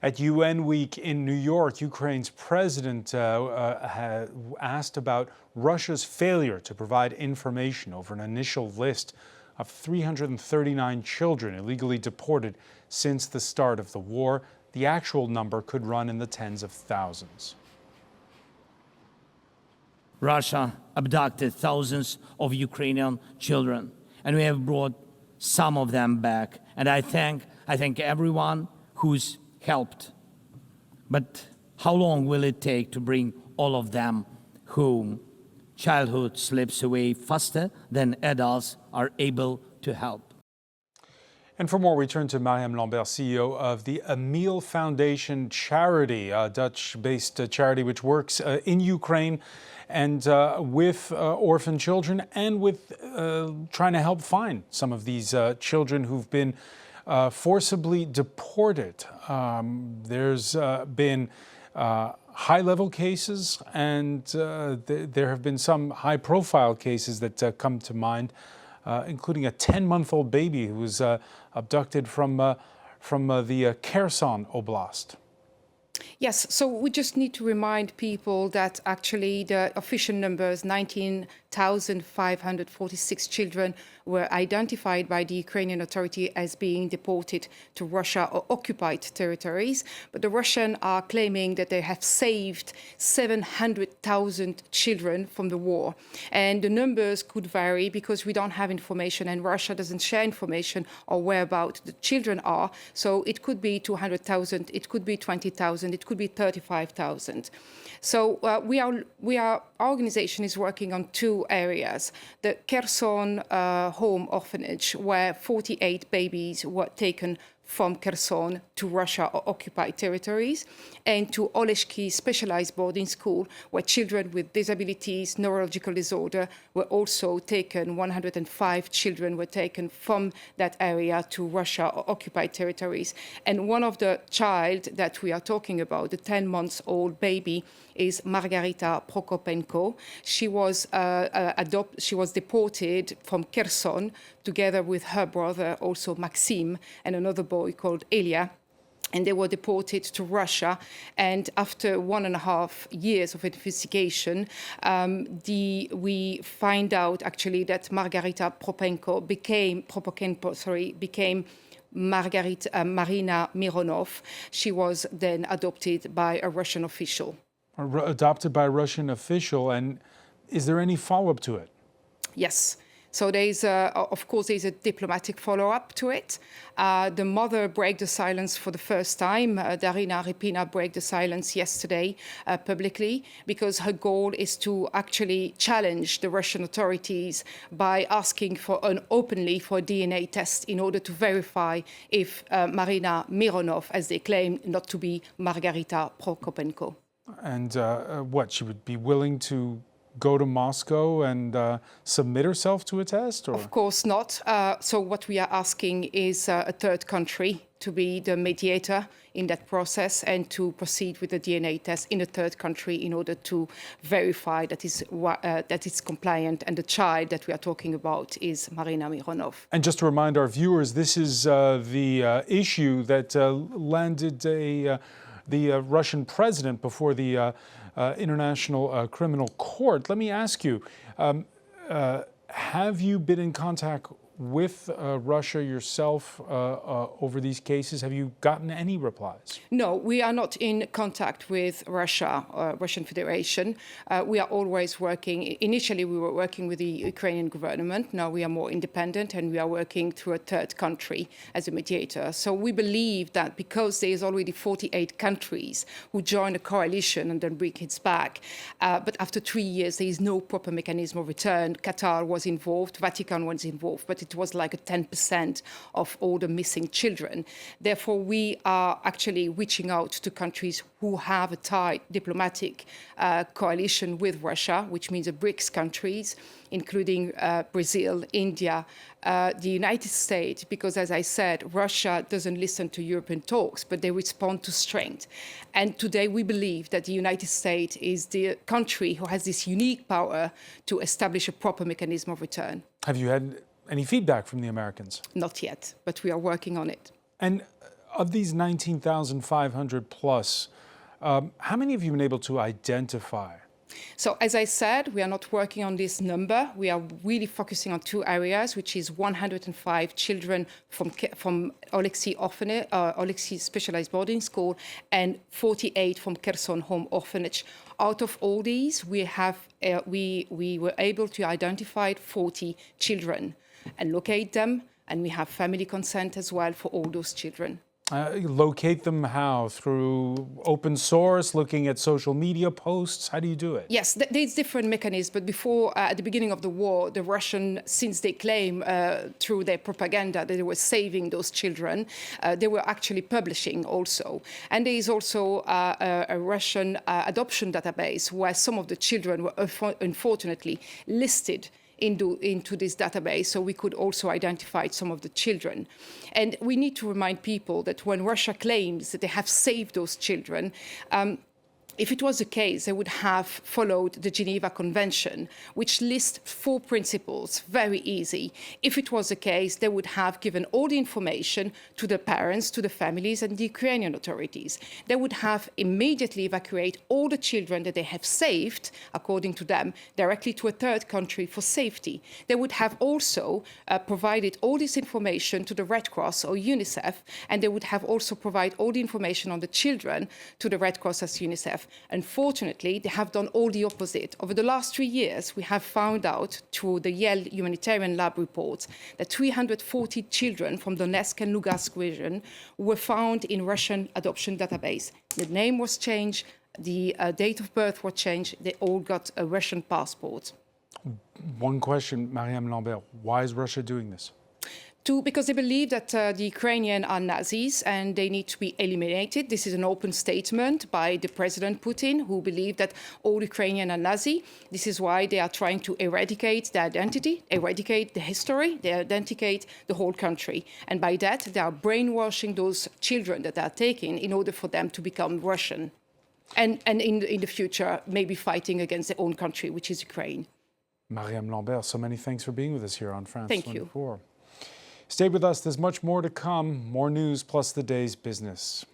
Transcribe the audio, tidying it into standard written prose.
At UN Week in New York, Ukraine's president asked about Russia's failure to provide information over an initial list of 339 children illegally deported since the start of the war. The actual number could run in the tens of thousands. Russia abducted thousands of Ukrainian children, and we have brought some of them back. And I thank everyone who's helped. But how long will it take to bring all of them home? Childhood slips away faster than adults are able to help. And for more, we turn to Mariam Lambert, CEO of the Emile Foundation charity, a Dutch-based charity which works in Ukraine and with orphan children and with trying to help find some of these children who've been forcibly deported. There's been high-level cases, and there have been some high-profile cases that come to mind, including a 10-month-old baby who was abducted from the Kherson Oblast. Yes, so we just need to remind people that actually the official numbers, 19,546 children, were identified by the Ukrainian authority as being deported to Russia or occupied territories. But the Russians are claiming that they have saved 700,000 children from the war. And the numbers could vary because we don't have information, and Russia doesn't share information or whereabouts the children are. So it could be 200,000, it could be 20,000, it could be 35,000. So our organization is working on two areas. The Kherson home orphanage, where 48 babies were taken from Kherson to Russia or occupied territories, and to Oleshki specialized boarding school, where children with disabilities, neurological disorder were also taken. 105 children were taken from that area to Russia or occupied territories. And one of the child that we are talking about, the 10-month-old baby, is Margarita Prokopenko. She was deported from Kherson together with her brother, also Maxim, and another boy called Elia. And they were deported to Russia. And after 1.5 years of investigation, we find out actually that Margarita Prokopenko became Marina Mironov. She was then adopted by a Russian official. Adopted by a Russian official, and is there any follow-up to it? Yes. So of course, there's a diplomatic follow-up to it. The mother broke the silence for the first time. Darina Ripina broke the silence yesterday publicly, because her goal is to actually challenge the Russian authorities by asking openly for a DNA test in order to verify if Marina Mironov, as they claim not to be Margarita Prokopenko. And what, she would be willing to go to Moscow and submit herself to a test? Or? Of course not. So what we are asking is a third country to be the mediator in that process and to proceed with the DNA test in a third country in order to verify that it's compliant, and the child that we are talking about is Marina Mironov. And just to remind our viewers, this is the issue that landed the Russian president before the International Criminal Court. Let me ask you, have you been in contact with Russia yourself over these cases? Have you gotten any replies? No, we are not in contact with Russia or Russian Federation. We are always working. Initially, we were working with the Ukrainian government. Now we are more independent, and we are working through a third country as a mediator. So we believe that because there is already 48 countries who join a coalition and then bring it back, but after 3 years, there is no proper mechanism of return. Qatar was involved, Vatican was involved, but it was like a 10% of all the missing children. Therefore, we are actually reaching out to countries who have a tight diplomatic coalition with Russia, which means the BRICS countries, including Brazil, India, the United States, because as I said, Russia doesn't listen to European talks, but they respond to strength. And today we believe that the United States is the country who has this unique power to establish a proper mechanism of return. Have you had any feedback from the Americans? Not yet, but we are working on it. And Of these 19,500 plus, how many have you been able to identify? So, as I said, we are not working on this number. We are really focusing on two areas, which is 105 children from Oleksiy Specialized Boarding School and 48 from Kherson Home Orphanage. Out of all these, we were able to identify 40 children and locate them, and we have family consent as well for all those children. Locate them how? Through open source, looking at social media posts? How do you do it? Yes, there's different mechanisms, but before, at the beginning of the war, the Russian, since they claim through their propaganda that they were saving those children, they were actually publishing also. And there is also a Russian adoption database where some of the children were unfortunately listed into this database, so we could also identify some of the children. And we need to remind people that when Russia claims that they have saved those children, if it was the case, they would have followed the Geneva Convention, which lists 4 principles, very easy. If it was the case, they would have given all the information to the parents, to the families, and the Ukrainian authorities. They would have immediately evacuated all the children that they have saved, according to them, directly to a third country for safety. They would have also provided all this information to the Red Cross or UNICEF, and they would have also provided all the information on the children to the Red Cross as UNICEF. Unfortunately, they have done all the opposite. Over the last 3 years, we have found out through the Yale Humanitarian Lab reports that 340 children from Donetsk and Lugansk region were found in Russian adoption database. The name was changed, the date of birth was changed, they all got a Russian passport. One question, Mariam Lambert, why is Russia doing this? Because they believe that the Ukrainians are Nazis and they need to be eliminated. This is an open statement by the President Putin, who believes that all Ukrainians are Nazi. This is why they are trying to eradicate the identity, eradicate the history, they eradicate the whole country. And by that, they are brainwashing those children that are taken in order for them to become Russian. And in the future, maybe fighting against their own country, which is Ukraine. Mariam Lambert, so many thanks for being with us here on France 24. Thank you. Stay with us, there's much more to come, more news plus the day's business.